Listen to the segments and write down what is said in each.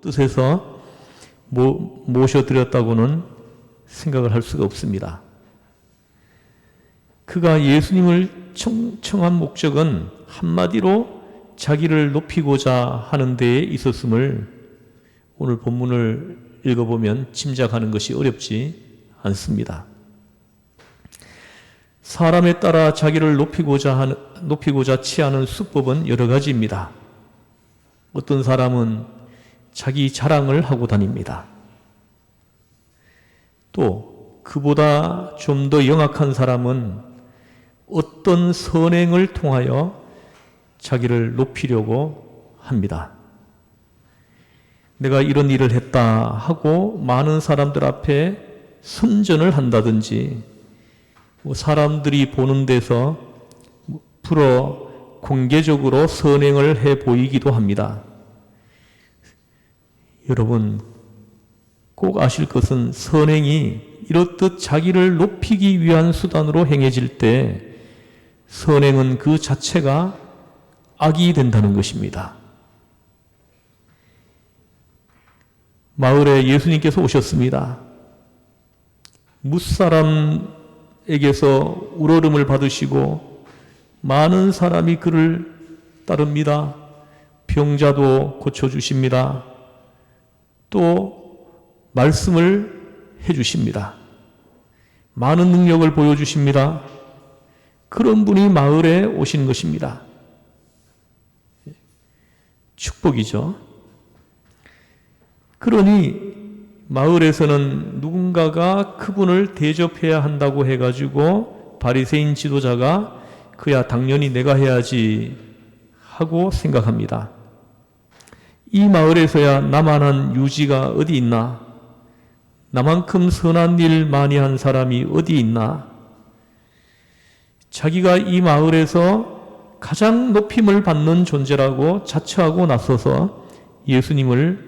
뜻에서 모셔드렸다고는 생각을 할 수가 없습니다. 그가 예수님을 청한 목적은 한마디로 자기를 높이고자 하는 데에 있었음을 오늘 본문을 읽어보면 짐작하는 것이 어렵지 않습니다. 사람에 따라 자기를 높이고자 취하는 수법은 여러 가지입니다. 어떤 사람은 자기 자랑을 하고 다닙니다. 또 그보다 좀 더 영악한 사람은 어떤 선행을 통하여 자기를 높이려고 합니다. 내가 이런 일을 했다 하고 많은 사람들 앞에 선전을 한다든지 사람들이 보는 데서 공개적으로 선행을 해 보이기도 합니다. 여러분 꼭 아실 것은 선행이 이렇듯 자기를 높이기 위한 수단으로 행해질 때 선행은 그 자체가 악이 된다는 것입니다. 마을에 예수님께서 오셨습니다. 무사람에게서 우러름을 받으시고 많은 사람이 그를 따릅니다. 병자도 고쳐주십니다. 또 말씀을 해주십니다. 많은 능력을 보여주십니다. 그런 분이 마을에 오신 것입니다. 축복이죠. 그러니 마을에서는 누군가가 그분을 대접해야 한다고 해가지고 바리새인 지도자가 그야 당연히 내가 해야지 하고 생각합니다. 이 마을에서야 나만한 유지가 어디 있나? 나만큼 선한 일 많이 한 사람이 어디 있나? 자기가 이 마을에서 가장 높임을 받는 존재라고 자처하고 나서서 예수님을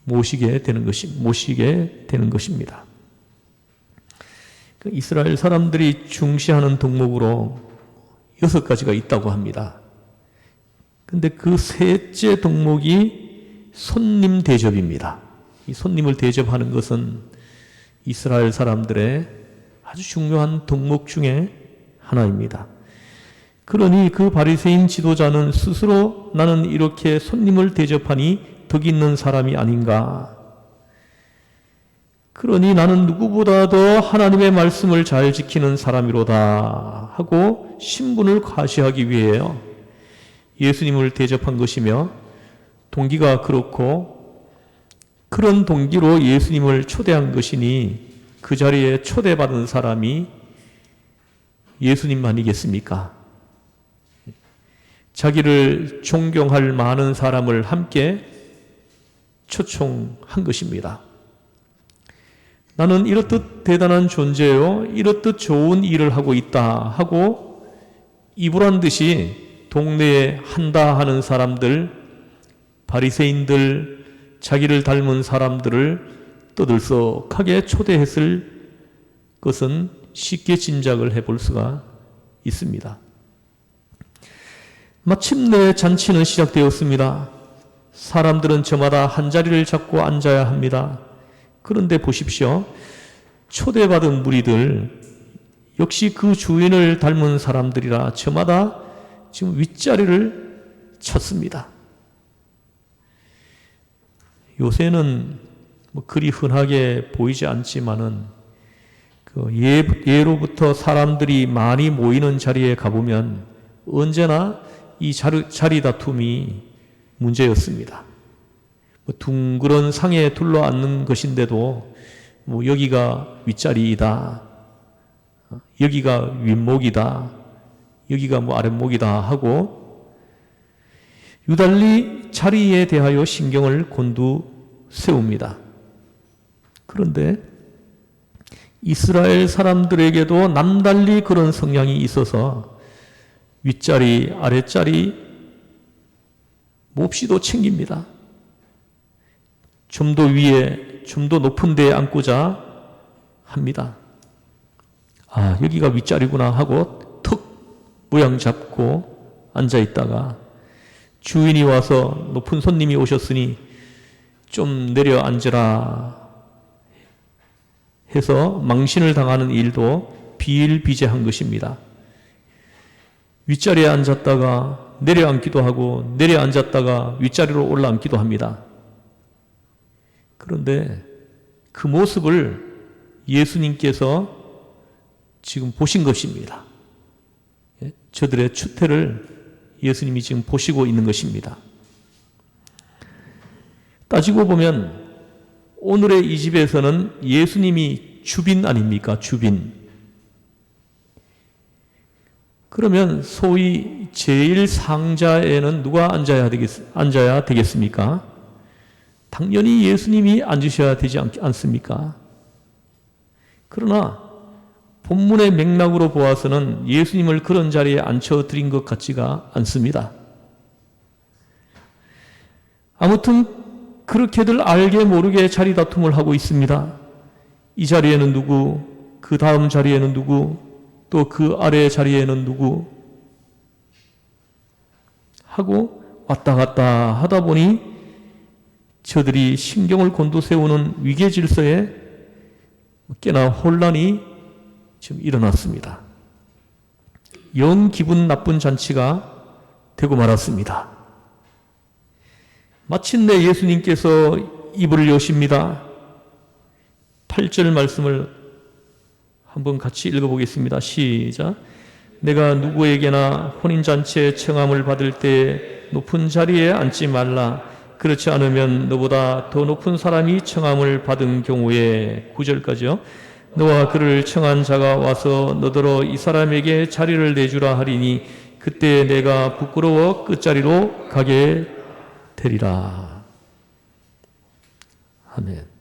모시게 되는 것입니다. 이스라엘 사람들이 중시하는 덕목으로 6가지가 있다고 합니다. 근데 그 셋째 덕목이 손님 대접입니다. 이 손님을 대접하는 것은 이스라엘 사람들의 아주 중요한 덕목 중에 하나입니다. 그러니 그 바리새인 지도자는 스스로 나는 이렇게 손님을 대접하니 덕 있는 사람이 아닌가. 그러니 나는 누구보다도 하나님의 말씀을 잘 지키는 사람이로다 하고 신분을 과시하기 위해요. 예수님을 대접한 것이며 동기가 그렇고 그런 동기로 예수님을 초대한 것이니 그 자리에 초대받은 사람이 예수님만이겠습니까? 자기를 존경할 많은 사람을 함께 초청한 것입니다. 나는 이렇듯 대단한 존재요, 이렇듯 좋은 일을 하고 있다 하고 이불한 듯이 동네에 한다 하는 사람들, 바리새인들, 자기를 닮은 사람들을 떠들썩하게 초대했을 것은 쉽게 짐작을 해볼 수가 있습니다. 마침내 잔치는 시작되었습니다. 사람들은 저마다 한 자리를 잡고 앉아야 합니다. 그런데 보십시오. 초대받은 무리들 역시 그 주인을 닮은 사람들이라 저마다 지금 윗자리를 찾습니다. 요새는 그리 흔하게 보이지 않지만은 예로부터 사람들이 많이 모이는 자리에 가보면 언제나 이 자리 다툼이 문제였습니다. 둥그런 상에 둘러앉는 것인데도 여기가 윗자리이다, 여기가 윗목이다, 여기가 아랫목이다 하고 유달리 자리에 대하여 신경을 곤두세웁니다. 그런데 이스라엘 사람들에게도 남달리 그런 성향이 있어서 윗자리, 아랫자리 몹시도 챙깁니다. 좀 더 위에, 좀 더 높은 데에 앉고자 합니다. 아, 여기가 윗자리구나 하고 턱 모양 잡고 앉아 있다가 주인이 와서 높은 손님이 오셨으니 좀 내려앉으라 해서 망신을 당하는 일도 비일비재한 것입니다. 윗자리에 앉았다가 내려앉기도 하고 내려앉았다가 윗자리로 올라앉기도 합니다. 그런데 그 모습을 예수님께서 지금 보신 것입니다. 저들의 추태를 예수님이 지금 보시고 있는 것입니다. 따지고 보면 오늘의 이 집에서는 예수님이 주빈 아닙니까? 주빈. 그러면 소위 제일 상자에는 누가 앉아야 되겠습니까? 당연히 예수님이 앉으셔야 되지 않습니까? 그러나 본문의 맥락으로 보아서는 예수님을 그런 자리에 앉혀드린 것 같지가 않습니다. 아무튼 그렇게들 알게 모르게 자리 다툼을 하고 있습니다. 이 자리에는 누구, 그 다음 자리에는 누구, 또 그 아래 자리에는 누구 하고 왔다 갔다 하다 보니 저들이 신경을 곤두세우는 위계 질서에 꽤나 혼란이 지금 일어났습니다. 영 기분 나쁜 잔치가 되고 말았습니다. 마침내 예수님께서 입을 여십니다. 8절 말씀을 한번 같이 읽어보겠습니다. 시작. 내가 누구에게나 혼인잔치에 청함을 받을 때 높은 자리에 앉지 말라. 그렇지 않으면 너보다 더 높은 사람이 청함을 받은 경우에 9절까지요. 너와 그를 청한 자가 와서 너더러 이 사람에게 자리를 내주라 하리니 그때 내가 부끄러워 끝자리로 가게 되리라. 아멘.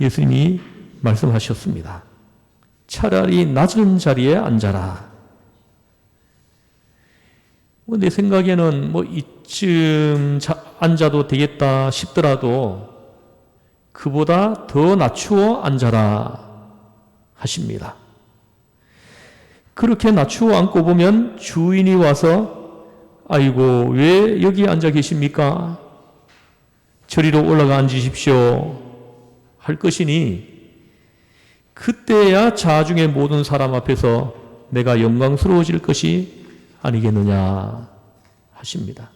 예수님이 말씀하셨습니다. 차라리 낮은 자리에 앉아라. 내 생각에는 이쯤 앉아도 되겠다 싶더라도 그보다 더 낮추어 앉아라 하십니다. 그렇게 낮추어 앉고 보면 주인이 와서 아이고 왜 여기 앉아 계십니까? 저리로 올라가 앉으십시오 할 것이니 그때야 자중의 모든 사람 앞에서 내가 영광스러워질 것이 아니겠느냐 하십니다.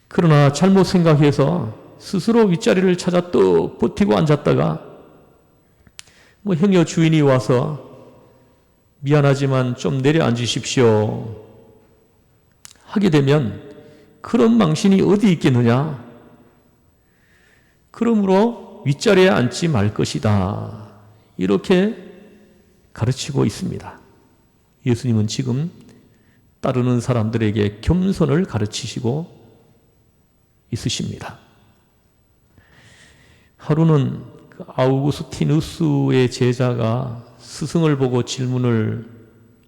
그러나 잘못 생각해서 스스로 윗자리를 찾아 또 버티고 앉았다가 형여 주인이 와서 미안하지만 좀 내려앉으십시오 하게 되면 그런 망신이 어디 있겠느냐? 그러므로 윗자리에 앉지 말 것이다. 이렇게 가르치고 있습니다. 예수님은 지금 따르는 사람들에게 겸손을 가르치시고 있으십니다. 하루는 아우구스티누스의 제자가 스승을 보고 질문을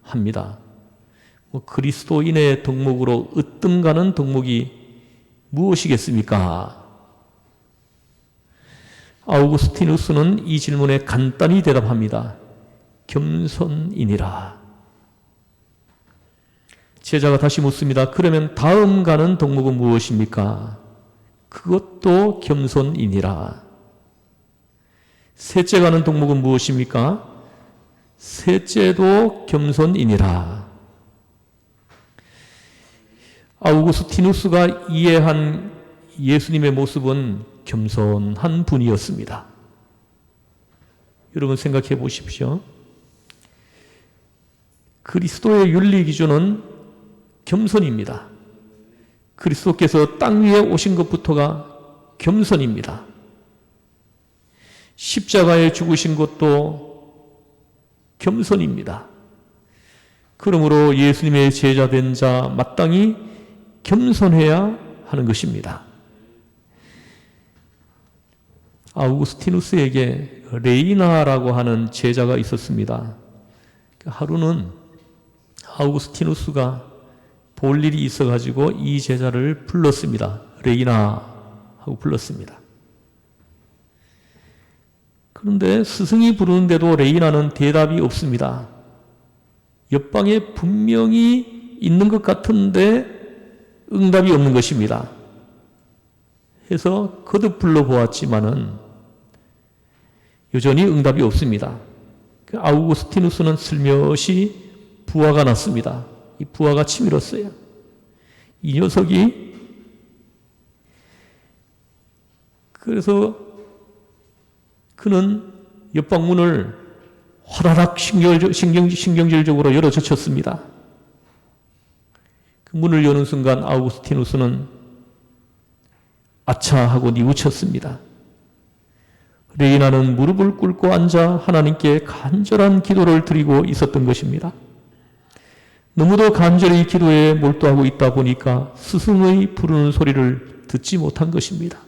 합니다. 그리스도인의 덕목으로 으뜸가는 덕목이 무엇이겠습니까? 아우구스티누스는 이 질문에 간단히 대답합니다. 겸손이니라. 제자가 다시 묻습니다. 그러면 다음 가는 덕목은 무엇입니까? 그것도 겸손이니라. 셋째 가는 덕목은 무엇입니까? 셋째도 겸손이니라. 아우구스티누스가 이해한 예수님의 모습은 겸손한 분이었습니다. 여러분 생각해 보십시오. 그리스도의 윤리 기준은 겸손입니다. 그리스도께서 땅 위에 오신 것부터가 겸손입니다. 십자가에 죽으신 것도 겸손입니다. 그러므로 예수님의 제자 된 자 마땅히 겸손해야 하는 것입니다. 아우구스티누스에게 레이나라고 하는 제자가 있었습니다. 하루는 아우구스티누스가 볼 일이 있어가지고 이 제자를 불렀습니다. 레이나 하고 불렀습니다. 그런데 스승이 부르는데도 레이나는 대답이 없습니다. 옆방에 분명히 있는 것 같은데 응답이 없는 것입니다. 해서 거듭 불러보았지만은 여전히 응답이 없습니다. 아우구스티누스는 슬며시 부하가 났습니다. 이 부하가 치밀었어요. 이 녀석이 그래서 그는 옆방문을 화다닥 신경질적으로 열어 젖혔습니다. 그 문을 여는 순간 아우구스티누스는 아차 하고 뉘우쳤습니다. 레이나는 무릎을 꿇고 앉아 하나님께 간절한 기도를 드리고 있었던 것입니다. 너무도 간절히 기도에 몰두하고 있다 보니까 스승의 부르는 소리를 듣지 못한 것입니다.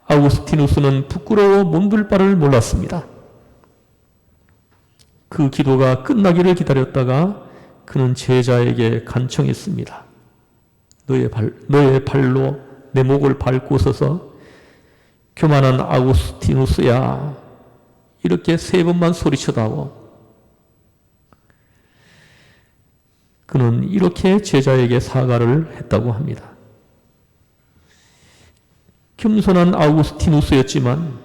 아우구스티누스는 부끄러워 몸둘 바를 몰랐습니다. 그 기도가 끝나기를 기다렸다가 그는 제자에게 간청했습니다. 너의 발로 내 목을 밟고 서서 교만한 아우구스티누스야, 이렇게 3번만 소리쳐다오. 그는 이렇게 제자에게 사과를 했다고 합니다. 겸손한 아우구스티누스였지만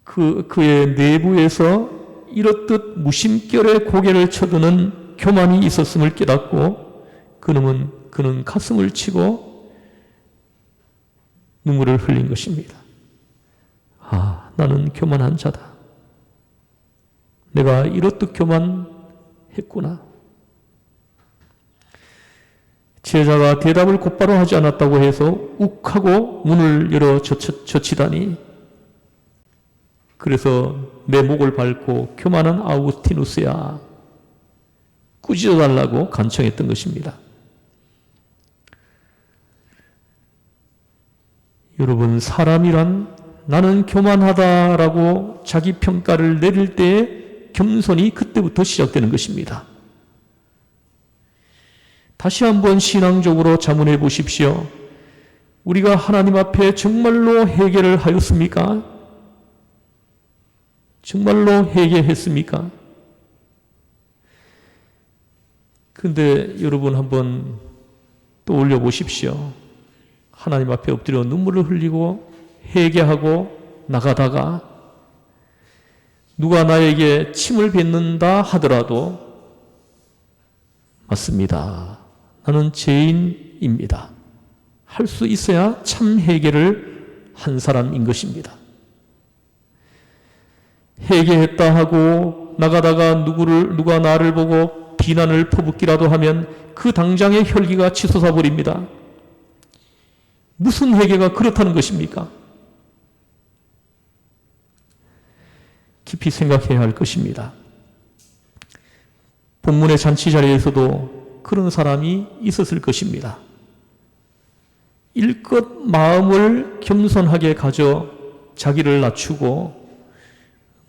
그의 내부에서 이렇듯 무심결에 고개를 쳐드는 교만이 있었음을 깨닫고 그는 가슴을 치고 눈물을 흘린 것입니다. 아, 나는 교만한 자다. 내가 이렇듯 교만했구나. 제자가 대답을 곧바로 하지 않았다고 해서 욱하고 문을 열어 젖히다니, 그래서 내 목을 밟고 교만한 아우구스티누스야, 꾸짖어달라고 간청했던 것입니다. 여러분, 사람이란 나는 교만하다라고 자기 평가를 내릴 때의 겸손이 그때부터 시작되는 것입니다. 다시 한번 신앙적으로 자문해 보십시오. 우리가 하나님 앞에 정말로 회개를 하였습니까? 정말로 회개했습니까? 그런데 여러분 한번 떠올려 보십시오. 하나님 앞에 엎드려 눈물을 흘리고 회개하고 나가다가 누가 나에게 침을 뱉는다 하더라도 맞습니다. 나는 죄인입니다. 할 수 있어야 참 회개를 한 사람인 것입니다. 회개했다 하고 나가다가 누가 나를 보고 비난을 퍼붓기라도 하면 그 당장의 혈기가 치솟아 버립니다. 무슨 회개가 그렇다는 것입니까? 깊이 생각해야 할 것입니다. 본문의 잔치 자리에서도 그런 사람이 있었을 것입니다. 일껏 마음을 겸손하게 가져 자기를 낮추고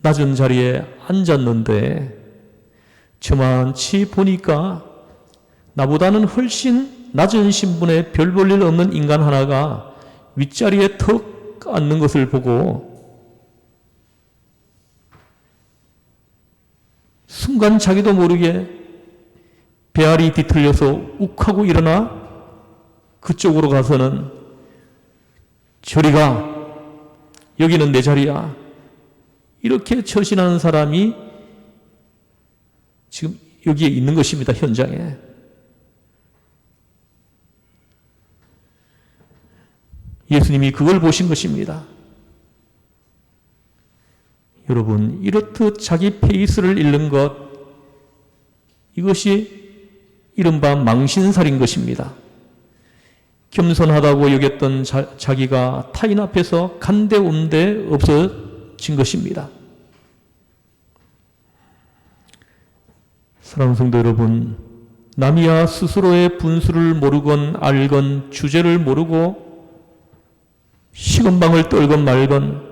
낮은 자리에 앉았는데 저만치 보니까 나보다는 훨씬 낮은 신분의 별 볼 일 없는 인간 하나가 윗자리에 턱 앉는 것을 보고 순간 자기도 모르게 배알이 뒤틀려서 욱하고 일어나 그쪽으로 가서는 저리 가, 여기는 내 자리야, 이렇게 처신하는 사람이 지금 여기에 있는 것입니다. 현장에. 예수님이 그걸 보신 것입니다. 여러분, 이렇듯 자기 페이스를 잃는 것, 이것이 이른바 망신살인 것입니다. 겸손하다고 여겼던 자기가 타인 앞에서 간데온데 없어진 것입니다. 사랑하는 성도 여러분, 남이야 스스로의 분수를 모르건 알건 주제를 모르고 식은방을 떨건 말건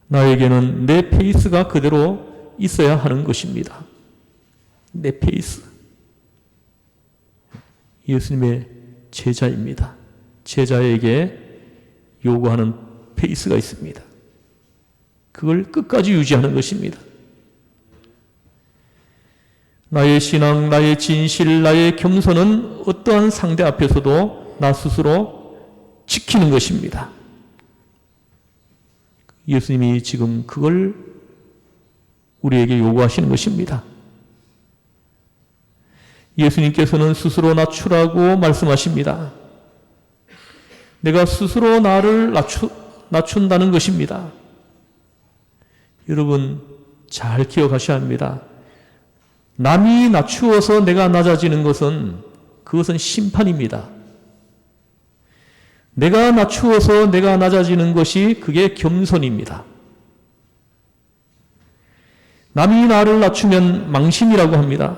나에게는 내 페이스가 그대로 있어야 하는 것입니다. 내 페이스. 예수님의 제자입니다. 제자에게 요구하는 페이스가 있습니다. 그걸 끝까지 유지하는 것입니다. 나의 신앙, 나의 진실, 나의 겸손은 어떠한 상대 앞에서도 나 스스로 지키는 것입니다. 예수님이 지금 그걸 우리에게 요구하시는 것입니다. 예수님께서는 스스로 낮추라고 말씀하십니다. 내가 스스로 나를 낮춘다는 것입니다. 여러분 잘 기억하셔야 합니다. 남이 낮추어서 내가 낮아지는 것은 그것은 심판입니다. 내가 낮추어서 내가 낮아지는 것이 그게 겸손입니다. 남이 나를 낮추면 망신이라고 합니다.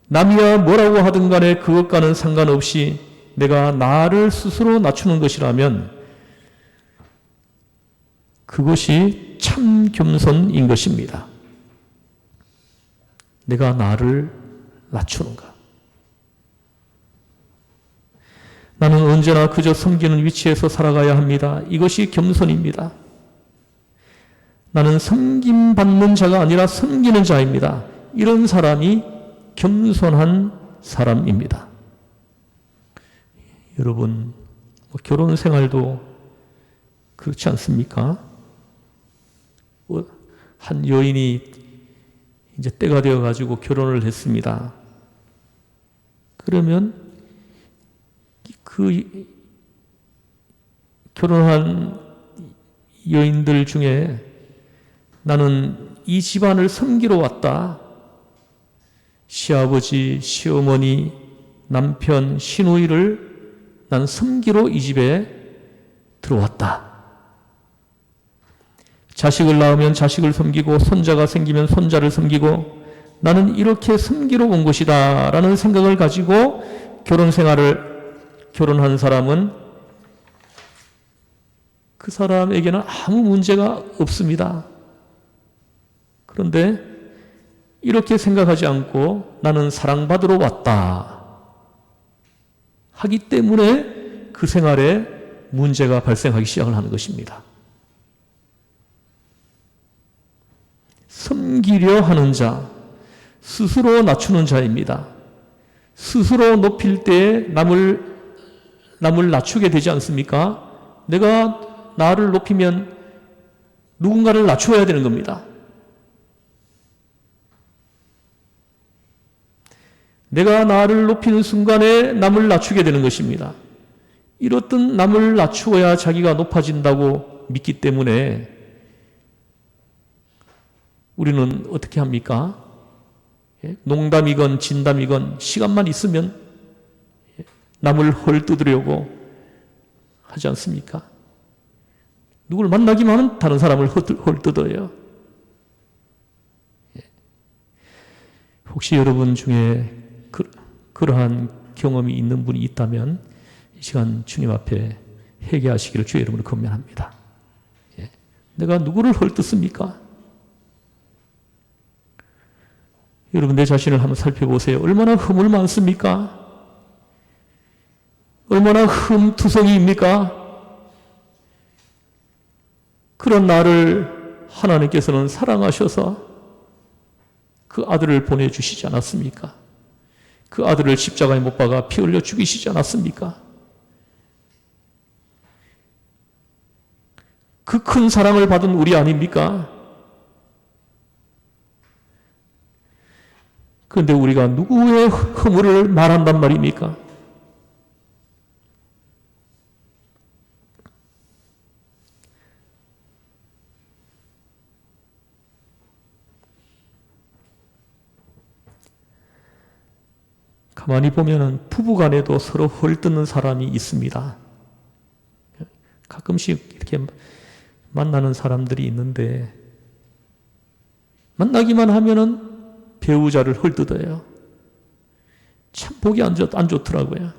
남이야 뭐라고 하든 간에 그것과는 상관없이 내가 나를 스스로 낮추는 것이라면 그것이 참 겸손인 것입니다. 내가 나를 낮추는가? 나는 언제나 그저 섬기는 위치에서 살아가야 합니다. 이것이 겸손입니다. 나는 섬김받는 자가 아니라 섬기는 자입니다. 이런 사람이 겸손한 사람입니다. 여러분, 결혼 생활도 그렇지 않습니까? 한 여인이 이제 때가 되어가지고 결혼을 했습니다. 그러면 그 결혼한 여인들 중에 나는 이 집안을 섬기러 왔다. 시아버지, 시어머니, 남편, 시누이를 난 섬기러 이 집에 들어왔다. 자식을 낳으면 자식을 섬기고 손자가 생기면 손자를 섬기고 나는 이렇게 섬기러 온 것이다 라는 생각을 가지고 결혼한 사람은 그 사람에게는 아무 문제가 없습니다. 그런데 이렇게 생각하지 않고 나는 사랑받으러 왔다 하기 때문에 그 생활에 문제가 발생하기 시작을 하는 것입니다. 섬기려 하는 자, 스스로 낮추는 자입니다. 스스로 높일 때 남을 낮추게 되지 않습니까? 내가 나를 높이면 누군가를 낮춰야 되는 겁니다. 내가 나를 높이는 순간에 남을 낮추게 되는 것입니다. 이렇듯 남을 낮추어야 자기가 높아진다고 믿기 때문에 우리는 어떻게 합니까? 농담이건 진담이건 시간만 있으면 남을 헐뜯으려고 하지 않습니까? 누굴 만나기만 하면 다른 사람을 헐뜯어요. 혹시 여러분 중에 그러한 경험이 있는 분이 있다면 이 시간 주님 앞에 회개하시기를 주의 이름으로 권면합니다. 내가 누구를 헐뜯습니까? 여러분 내 자신을 한번 살펴보세요. 얼마나 허물 많습니까? 얼마나 흠투성이입니까? 그런 나를 하나님께서는 사랑하셔서 그 아들을 보내주시지 않았습니까? 그 아들을 십자가에 못 박아 피 흘려 죽이시지 않았습니까? 그 큰 사랑을 받은 우리 아닙니까? 그런데 우리가 누구의 허물을 말한단 말입니까? 가만히 보면은 부부간에도 서로 헐뜯는 사람이 있습니다. 가끔씩 이렇게 만나는 사람들이 있는데 만나기만 하면은 배우자를 헐뜯어요. 참 보기 안 좋더라고요.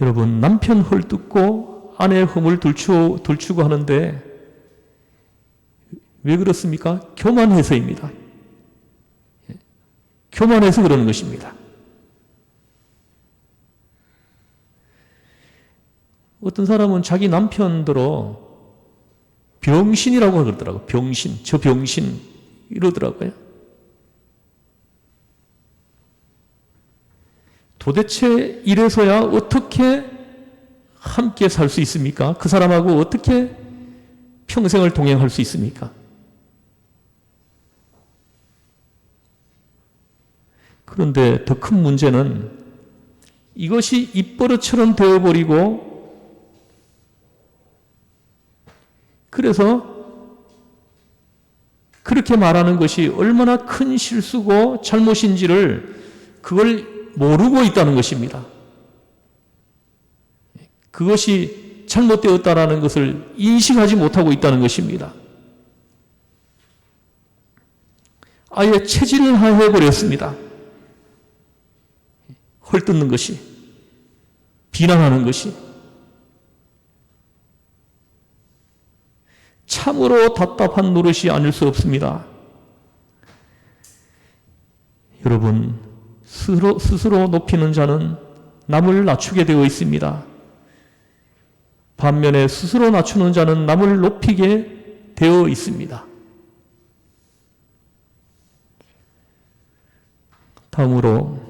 여러분 남편 헐뜯고 아내 허물 들추고 하는데 왜 그렇습니까? 교만해서입니다. 교만해서 그러는 것입니다. 어떤 사람은 자기 남편들로 병신이라고 그러더라고요. 병신, 저 병신 이러더라고요. 도대체 이래서야 어떻게 함께 살 수 있습니까? 그 사람하고 어떻게 평생을 동행할 수 있습니까? 그런데 더 큰 문제는 이것이 입버릇처럼 되어버리고 그래서 그렇게 말하는 것이 얼마나 큰 실수고 잘못인지를 그걸 모르고 있다는 것입니다. 그것이 잘못되었다라는 것을 인식하지 못하고 있다는 것입니다. 아예 체질화해버렸습니다. 헐뜯는 것이, 비난하는 것이. 참으로 답답한 노릇이 아닐 수 없습니다. 여러분, 스스로 높이는 자는 남을 낮추게 되어 있습니다. 반면에 스스로 낮추는 자는 남을 높이게 되어 있습니다. 다음으로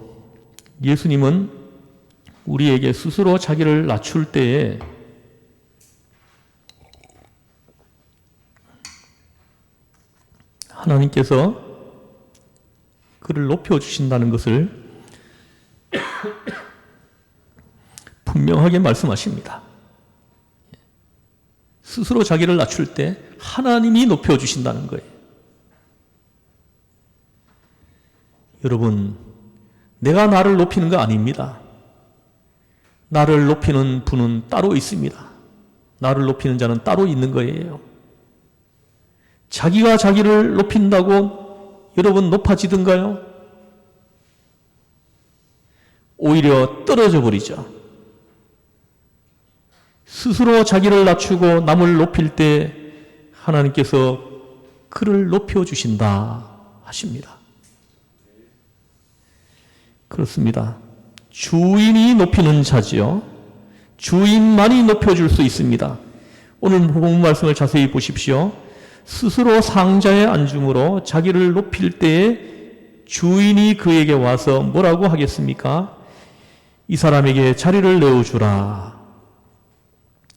예수님은 우리에게 스스로 자기를 낮출 때에 하나님께서 그를 높여주신다는 것을 분명하게 말씀하십니다. 스스로 자기를 낮출 때 하나님이 높여주신다는 거예요. 여러분, 내가 나를 높이는 거 아닙니다. 나를 높이는 분은 따로 있습니다. 나를 높이는 자는 따로 있는 거예요. 자기가 자기를 높인다고 여러분 높아지든가요? 오히려 떨어져 버리죠. 스스로 자기를 낮추고 남을 높일 때 하나님께서 그를 높여주신다 하십니다. 그렇습니다. 주인이 높이는 자지요. 주인만이 높여줄 수 있습니다. 오늘 본문 말씀을 자세히 보십시오. 스스로 상자에 앉음으로 자기를 높일 때에 주인이 그에게 와서 뭐라고 하겠습니까? 이 사람에게 자리를 내어주라.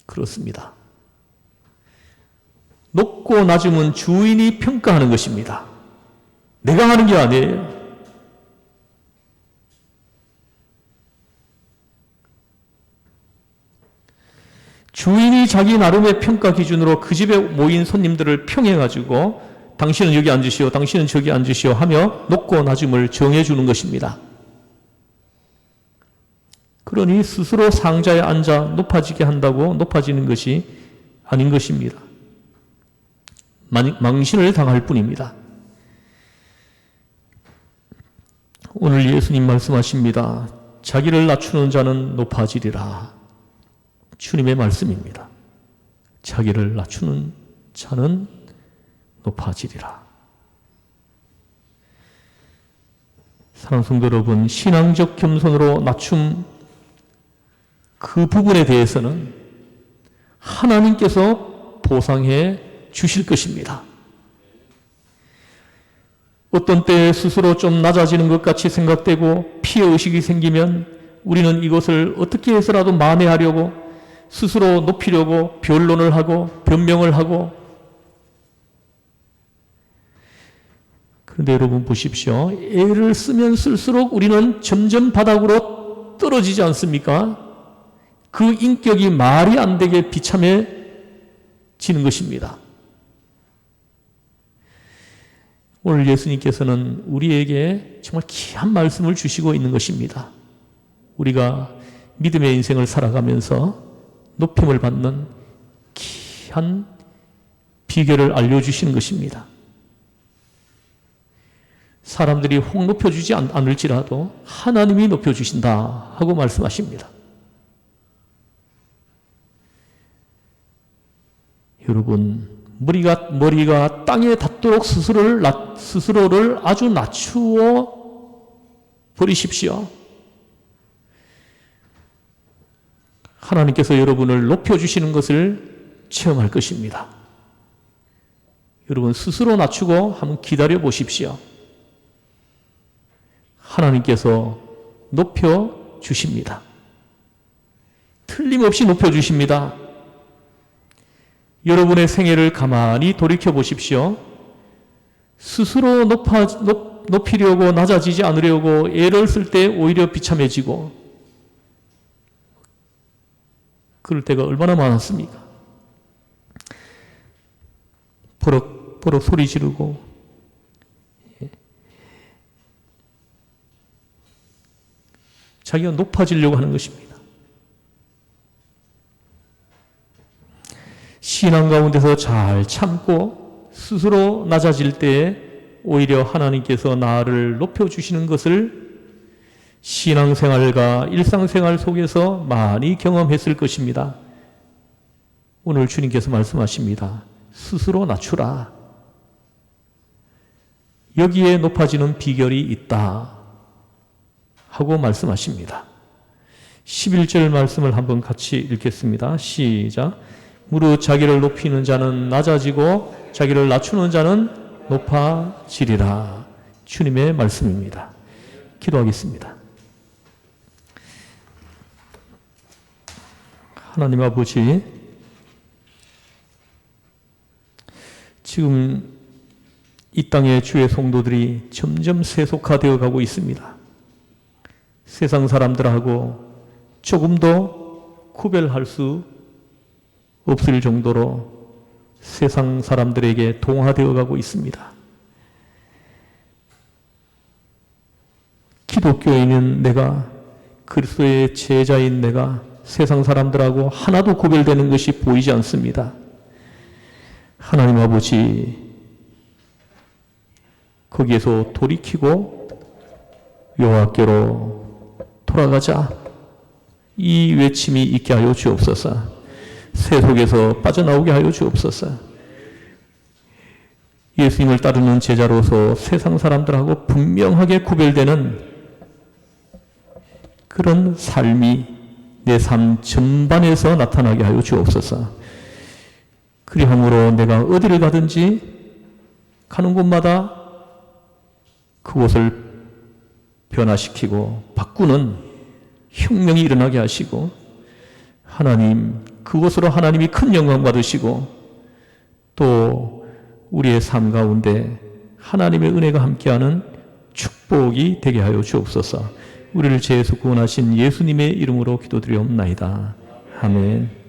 그렇습니다. 높고 낮음은 주인이 평가하는 것입니다. 내가 하는 게 아니에요. 주인이 자기 나름의 평가 기준으로 그 집에 모인 손님들을 평해가지고 당신은 여기 앉으시오, 당신은 저기 앉으시오 하며 높고 낮음을 정해주는 것입니다. 그러니 스스로 상자에 앉아 높아지게 한다고 높아지는 것이 아닌 것입니다. 망신을 당할 뿐입니다. 오늘 예수님 말씀하십니다. 자기를 낮추는 자는 높아지리라. 주님의 말씀입니다. 자기를 낮추는 자는 높아지리라. 사랑하는 성도 여러분, 신앙적 겸손으로 낮춤 그 부분에 대해서는 하나님께서 보상해 주실 것입니다. 어떤 때에 스스로 좀 낮아지는 것 같이 생각되고 피해의식이 생기면 우리는 이것을 어떻게 해서라도 만회하려고 스스로 높이려고 변론을 하고 변명을 하고. 그런데 여러분 보십시오. 애를 쓰면 쓸수록 우리는 점점 바닥으로 떨어지지 않습니까? 그 인격이 말이 안 되게 비참해지는 것입니다. 오늘 예수님께서는 우리에게 정말 귀한 말씀을 주시고 있는 것입니다. 우리가 믿음의 인생을 살아가면서 높임을 받는 귀한 비결을 알려주시는 것입니다. 사람들이 혹 높여주지 않을지라도 하나님이 높여주신다 하고 말씀하십니다. 여러분, 머리가 땅에 닿도록 스스로를 아주 낮추어 버리십시오. 하나님께서 여러분을 높여주시는 것을 체험할 것입니다. 여러분 스스로 낮추고 한번 기다려 보십시오. 하나님께서 높여주십니다. 틀림없이 높여주십니다. 여러분의 생애를 가만히 돌이켜 보십시오. 스스로 높이려고 낮아지지 않으려고 애를 쓸 때 오히려 비참해지고 그럴 때가 얼마나 많았습니까? 버럭버럭 소리 지르고 자기가 높아지려고 하는 것입니다. 신앙 가운데서 잘 참고 스스로 낮아질 때 오히려 하나님께서 나를 높여주시는 것을 신앙생활과 일상생활 속에서 많이 경험했을 것입니다. 오늘 주님께서 말씀하십니다. 스스로 낮추라. 여기에 높아지는 비결이 있다. 하고 말씀하십니다. 11절 말씀을 한번 같이 읽겠습니다. 시작. 무릇 자기를 높이는 자는 낮아지고 자기를 낮추는 자는 높아지리라. 주님의 말씀입니다. 기도하겠습니다. 하나님 아버지, 지금 이 땅의 주의 성도들이 점점 세속화되어 가고 있습니다. 세상 사람들하고 조금 더 구별할 수 없을 정도로 세상 사람들에게 동화되어 가고 있습니다. 기독교인은 내가, 그리스도의 제자인 내가 세상 사람들하고 하나도 구별되는 것이 보이지 않습니다. 하나님 아버지, 거기에서 돌이키고 여호와께로 돌아가자. 이 외침이 있게 하여 주옵소서. 세속에서 빠져나오게 하여 주옵소서. 예수님을 따르는 제자로서 세상 사람들하고 분명하게 구별되는 그런 삶이 내 삶 전반에서 나타나게 하여 주옵소서. 그리함으로 내가 어디를 가든지 가는 곳마다 그곳을 변화시키고 바꾸는 혁명이 일어나게 하시고, 하나님, 그것으로 하나님이 큰 영광 받으시고, 또 우리의 삶 가운데 하나님의 은혜가 함께하는 축복이 되게 하여 주옵소서. 우리를 죄에서 구원하신 예수님의 이름으로 기도드리옵나이다. 아멘.